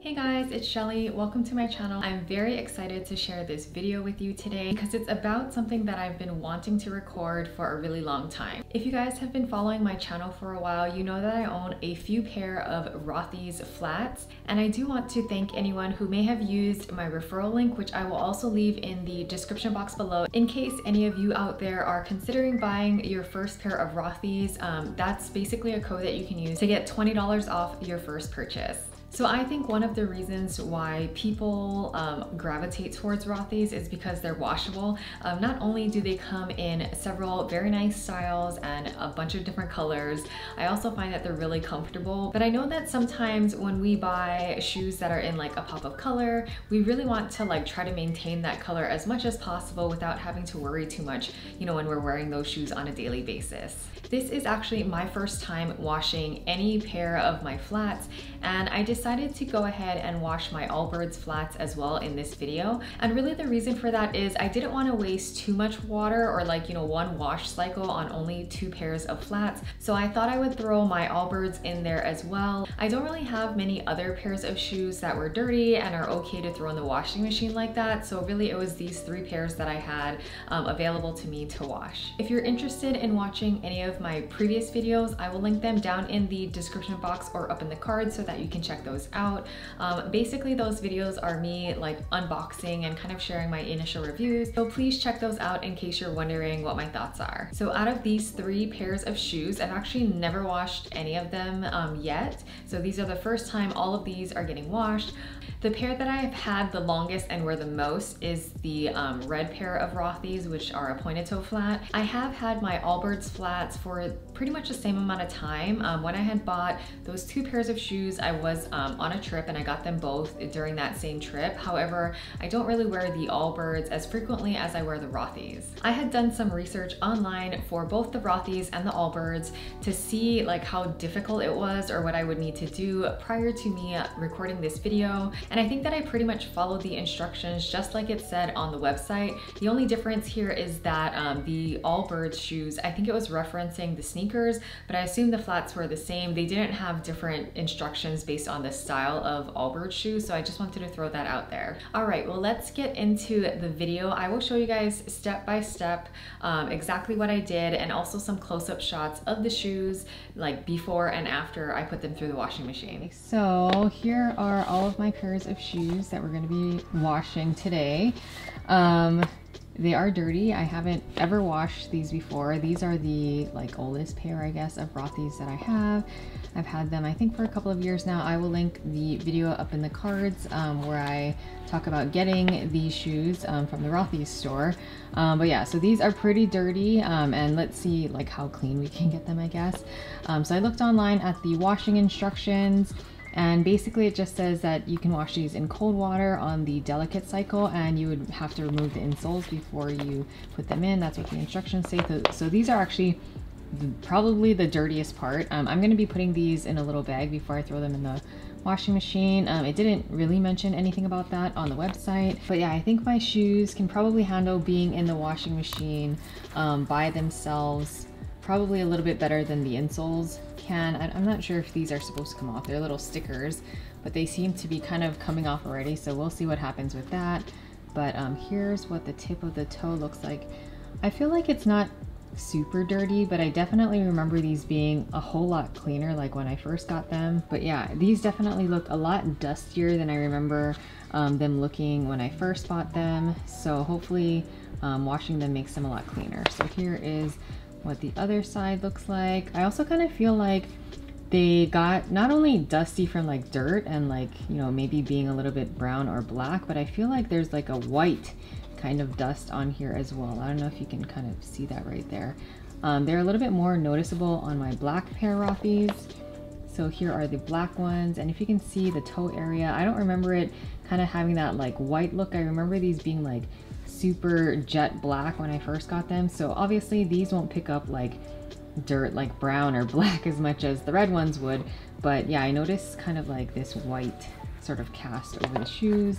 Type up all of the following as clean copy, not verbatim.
Hey guys, it's Shelly. Welcome to my channel. I'm very excited to share this video with you today because it's about something that I've been wanting to record for a really long time. If you guys have been following my channel for a while, you know that I own a few pair of Rothy's flats, and I do want to thank anyone who may have used my referral link, which I will also leave in the description box below in case any of you out there are considering buying your first pair of Rothy's. That's basically a code that you can use to get $20 off your first purchase. So I think one of the reasons why people gravitate towards Rothy's is because they're washable. Not only do they come in several very nice styles and a bunch of different colors, I also find that they're really comfortable. But I know that sometimes when we buy shoes that are in like a pop of color, we really want to like try to maintain that color as much as possible without having to worry too much, you know, when we're wearing those shoes on a daily basis. This is actually my first time washing any pair of my flats, and I decided to go ahead and wash my Allbirds flats as well in this video. And really the reason for that is I didn't want to waste too much water or like, you know, one wash cycle on only 2 pairs of flats. So I thought I would throw my Allbirds in there as well. I don't really have many other pairs of shoes that were dirty and are okay to throw in the washing machine like that. So really it was these 3 pairs that I had available to me to wash. If you're interested in watching any of my previous videos, I will link them down in the description box or up in the card so that you can check those out. Basically those videos are me like unboxing and kind of sharing my initial reviews, so please check those out in case you're wondering what my thoughts are. So out of these 3 pairs of shoes, I've actually never washed any of them yet, so these are the first time all of these are getting washed. The pair that I've had the longest and wear the most is the red pair of Rothy's, which are a pointed toe flat. I have had my Allbirds flats for pretty much the same amount of time. When I had bought those 2 pairs of shoes, I was on a trip and I got them both during that same trip. However, I don't really wear the Allbirds as frequently as I wear the Rothy's. I had done some research online for both the Rothy's and the Allbirds to see like how difficult it was or what I would need to do prior to me recording this video. And I think that I pretty much followed the instructions just like it said on the website. The only difference here is that the Allbirds shoes, I think it was referencing the sneakers, but I assume the flats were the same. They didn't have different instructions based on the style of Allbirds shoes, so I just wanted to throw that out there. All right, well, let's get into the video. I will show you guys step by step exactly what I did and also some close-up shots of the shoes like before and after I put them through the washing machine. So here are all of my pairs of shoes that we're going to be washing today. They are dirty. I haven't ever washed these before. These are the like oldest pair, I guess, of Rothy's that I have. I've had them I think for a couple of years now. I will link the video up in the cards where I talk about getting these shoes from the Rothy's store. But yeah, so these are pretty dirty and let's see like how clean we can get them, I guess. So I looked online at the washing instructions, and basically it just says that you can wash these in cold water on the delicate cycle, and you would have to remove the insoles before you put them in. That's what the instructions say. So these are actually probably the dirtiest part. I'm going to be putting these in a little bag before I throw them in the washing machine. It didn't really mention anything about that on the website, but yeah, I think my shoes can probably handle being in the washing machine by themselves probably a little bit better than the insoles can. I'm not sure if these are supposed to come off. They're little stickers, but they seem to be kind of coming off already, so we'll see what happens with that. But here's what the tip of the toe looks like. I feel like it's not super dirty, but I definitely remember these being a whole lot cleaner like when I first got them. But yeah, these definitely look a lot dustier than I remember them looking when I first bought them. So hopefully washing them makes them a lot cleaner. So here is what the other side looks like. I also kind of feel like they got not only dusty from like dirt and like, you know, maybe being a little bit brown or black, but I feel like there's like a white kind of dust on here as well. I don't know if you can kind of see that right there. They're a little bit more noticeable on my black pair Rothy's. So here are the black ones, and if you can see the toe area, I don't remember it kind of having that like white look. I remember these being like super jet black when I first got them, so obviously these won't pick up like dirt like brown or black as much as the red ones would. But yeah, I noticed kind of like this white sort of cast over the shoes.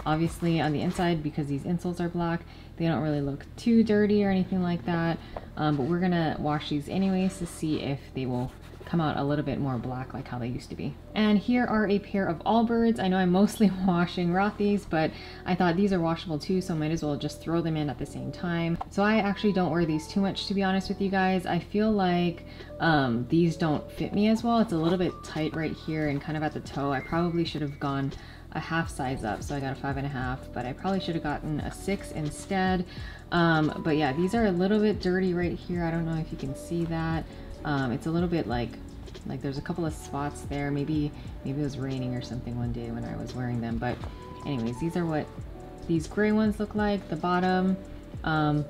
Obviously on the inside, because these insoles are black, they don't really look too dirty or anything like that, but we're gonna wash these anyways to see if they will come out a little bit more black like how they used to be. And here are a pair of Allbirds. I know I'm mostly washing Rothys, but I thought these are washable too, so might as well just throw them in at the same time. So I actually don't wear these too much, to be honest with you guys. I feel like these don't fit me as well. It's a little bit tight right here and kind of at the toe. I probably should have gone a half size up, so I got a 5.5, but I probably should have gotten a 6 instead. But yeah, these are a little bit dirty right here. I don't know if you can see that. It's a little bit like there's a couple of spots there. Maybe it was raining or something one day when I was wearing them. But anyways, these are what these gray ones look like. The bottom, a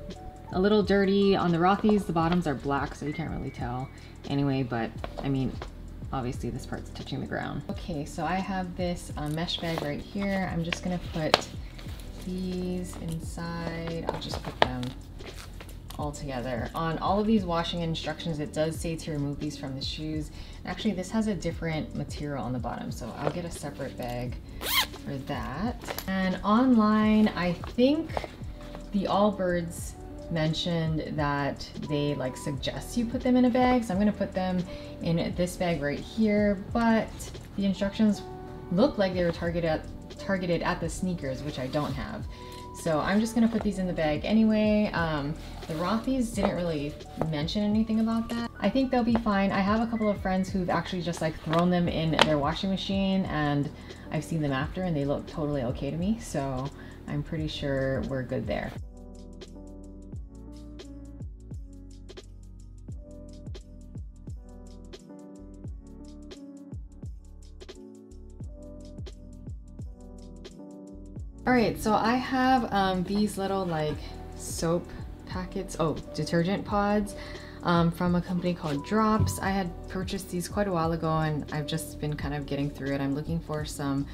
little dirty. On the Rothys, the bottoms are black, so you can't really tell. Anyway, but I mean, obviously this part's touching the ground. Okay, so I have this mesh bag right here. I'm just gonna put these inside. I'll just put them all together. On all of these washing instructions, it does say to remove these from the shoes. Actually, this has a different material on the bottom, so I'll get a separate bag for that. And online, I think the Allbirds mentioned that they like suggest you put them in a bag, so I'm gonna put them in this bag right here, but the instructions look like they were targeted at the sneakers, which I don't have. So I'm just gonna put these in the bag anyway. The Rothys didn't really mention anything about that. I think they'll be fine. I have a couple of friends who've actually just like thrown them in their washing machine, and I've seen them after and they look totally okay to me. So I'm pretty sure we're good there. All right, so I have these little like soap packets, detergent pods from a company called Drops. I had purchased these quite a while ago and I've just been kind of getting through it. I'm looking for some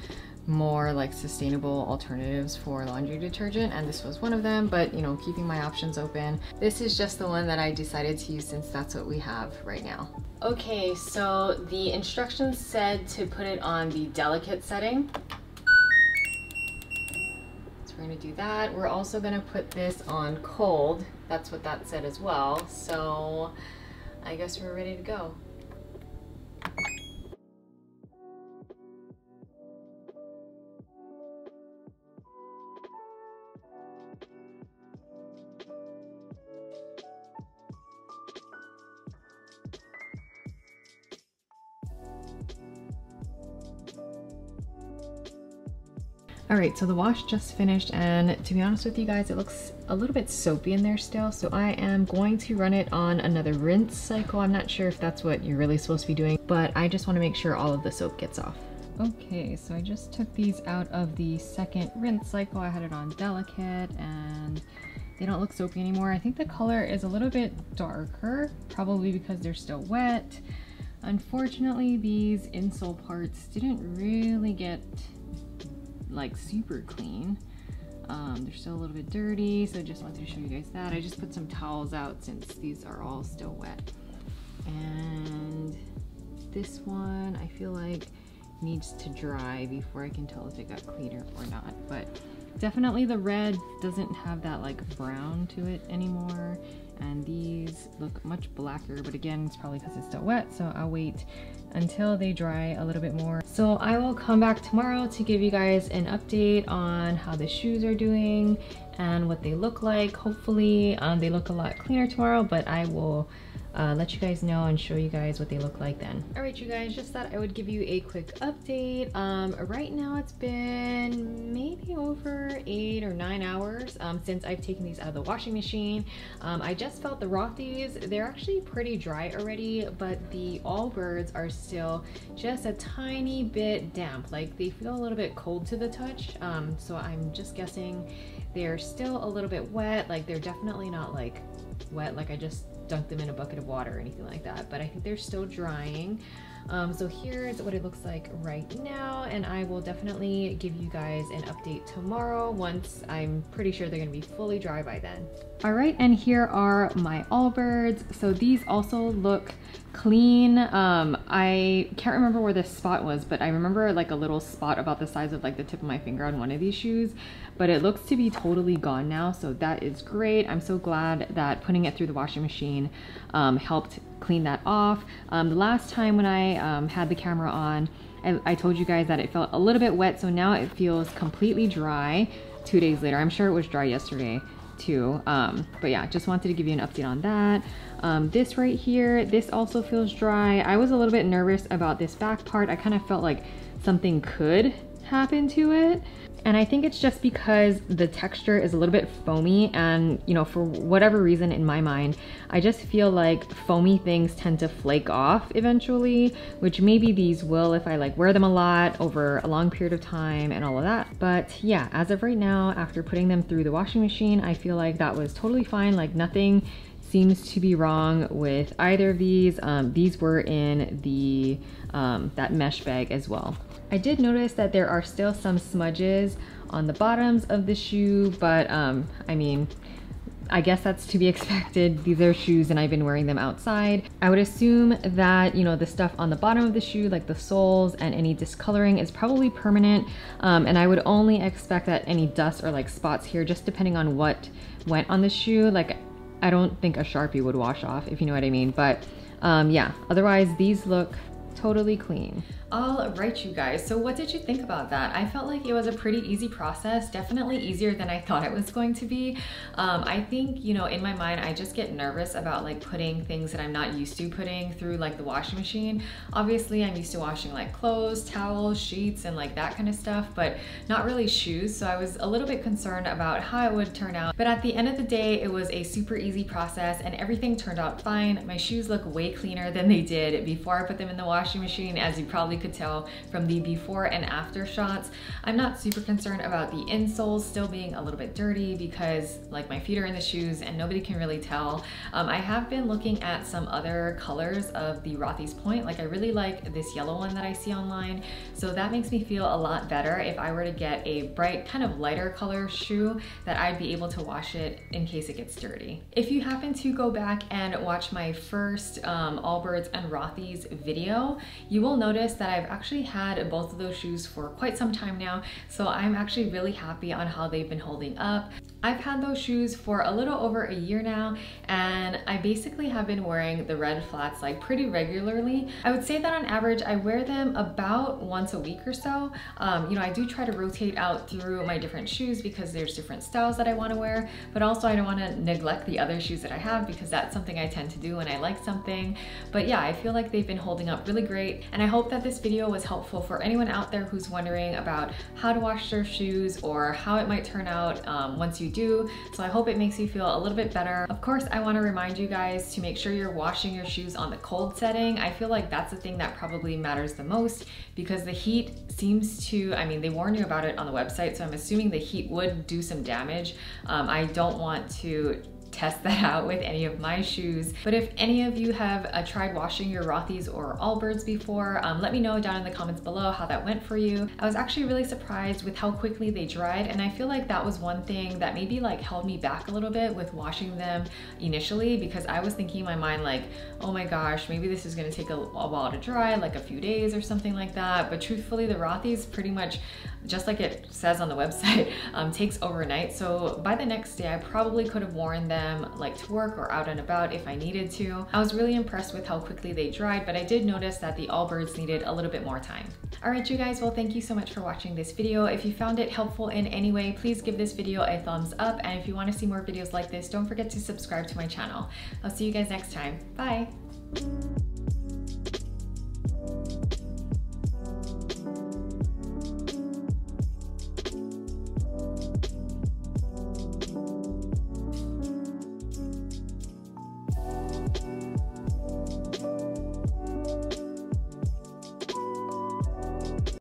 more like sustainable alternatives for laundry detergent, and this was one of them, but you know, keeping my options open. This is just the one that I decided to use since that's what we have right now. Okay, so the instructions said to put it on the delicate setting. We're gonna do that. We're also gonna put this on cold. That's what that said as well. So I guess we're ready to go. All right, so the wash just finished, and to be honest with you guys, it looks a little bit soapy in there still, so I am going to run it on another rinse cycle. I'm not sure if that's what you're really supposed to be doing, but I just want to make sure all of the soap gets off. Okay, so I just took these out of the second rinse cycle. I had it on delicate and they don't look soapy anymore. I think the color is a little bit darker, probably because they're still wet. Unfortunately, these insole parts didn't really get like super clean. They're still a little bit dirty, so I just wanted to show you guys that. I just put some towels out since these are all still wet. And this one I feel like needs to dry before I can tell if it got cleaner or not, but definitely the red doesn't have that like brown to it anymore, and these look much blacker, but again, it's probably because it's still wet, so I'll wait until they dry a little bit more. So I will come back tomorrow to give you guys an update on how the shoes are doing and what they look like. Hopefully they look a lot cleaner tomorrow, but I will let you guys know and show you guys what they look like then. All right, you guys, just thought I would give you a quick update. Right now it's been maybe over 8 or 9 hours since I've taken these out of the washing machine. I just felt the Rothys, they're actually pretty dry already, but the Allbirds are still just a tiny bit damp. Like they feel a little bit cold to the touch. So I'm just guessing they're still a little bit wet. Like they're definitely not like wet, like I just dunked them in a bucket of water or anything like that, but I think they're still drying. So here's what it looks like right now, and I will definitely give you guys an update tomorrow once I'm pretty sure they're gonna be fully dry by then. All right, and here are my Allbirds. So these also look clean. I can't remember where this spot was, but I remember like a little spot about the size of like the tip of my finger on one of these shoes, but it looks to be totally gone now, so that is great. I'm so glad that putting it through the washing machine helped clean that off. The last time when I had the camera on, I told you guys that it felt a little bit wet, so now it feels completely dry 2 days later. I'm sure it was dry yesterday too, but yeah, just wanted to give you an update on that. This right here, this also feels dry. I was a little bit nervous about this back part. I kind of felt like something could happen to it, and I think it's just because the texture is a little bit foamy, and you know, for whatever reason in my mind, I just feel like foamy things tend to flake off eventually, which maybe these will if I like wear them a lot over a long period of time and all of that. But yeah, as of right now, after putting them through the washing machine, I feel like that was totally fine. Like nothing seems to be wrong with either of these. These were in the that mesh bag as well. I did notice that there are still some smudges on the bottoms of the shoe, but I mean, I guess that's to be expected. These are shoes and I've been wearing them outside. I would assume that, you know, the stuff on the bottom of the shoe, like the soles and any discoloring, is probably permanent. And I would only expect that any dust or like spots here, just depending on what went on the shoe, like I don't think a Sharpie would wash off, if you know what I mean. But yeah, otherwise these look totally clean. All right, you guys, so what did you think about that? I felt like it was a pretty easy process, definitely easier than I thought it was going to be. I think, you know, in my mind, I just get nervous about like putting things that I'm not used to putting through like the washing machine. Obviously, I'm used to washing like clothes, towels, sheets, and like that kind of stuff, but not really shoes. So I was a little bit concerned about how it would turn out. But at the end of the day, it was a super easy process and everything turned out fine. My shoes look way cleaner than they did before I put them in the washing machine, as you probably could tell from the before and after shots. I'm not super concerned about the insoles still being a little bit dirty because like my feet are in the shoes and nobody can really tell. I have been looking at some other colors of the Rothy's Point. Like I really like this yellow one that I see online. So that makes me feel a lot better if I were to get a bright kind of lighter color shoe, that I'd be able to wash it in case it gets dirty. If you happen to go back and watch my first Allbirds and Rothy's video, you will notice that I've actually had both of those shoes for quite some time now. So I'm actually really happy on how they've been holding up. I've had those shoes for a little over a year now, and I basically have been wearing the red flats like pretty regularly. I would say that on average, I wear them about once a week or so. You know, I do try to rotate out through my different shoes because there's different styles that I want to wear, but also I don't want to neglect the other shoes that I have because that's something I tend to do when I like something. But yeah, I feel like they've been holding up really great, and I hope that this video was helpful for anyone out there who's wondering about how to wash their shoes or how it might turn out once you do. So I hope it makes you feel a little bit better. Of course, I want to remind you guys to make sure you're washing your shoes on the cold setting. I feel like that's the thing that probably matters the most because the heat seems to, I mean, they warn you about it on the website, so I'm assuming the heat would do some damage. I don't want to test that out with any of my shoes. But if any of you have tried washing your Rothys or Allbirds before, let me know down in the comments below how that went for you. I was actually really surprised with how quickly they dried, and I feel like that was one thing that maybe like held me back a little bit with washing them initially, because I was thinking in my mind like, oh my gosh, maybe this is gonna take a while to dry, like a few days or something like that. But truthfully, the Rothys pretty much, just like it says on the website, takes overnight. So by the next day, I probably could have worn them like to work or out and about if I needed to. I was really impressed with how quickly they dried, but I did notice that the Allbirds needed a little bit more time. All right, you guys, well, thank you so much for watching this video. If you found it helpful in any way, please give this video a thumbs up. And if you want to see more videos like this, don't forget to subscribe to my channel. I'll see you guys next time. Bye.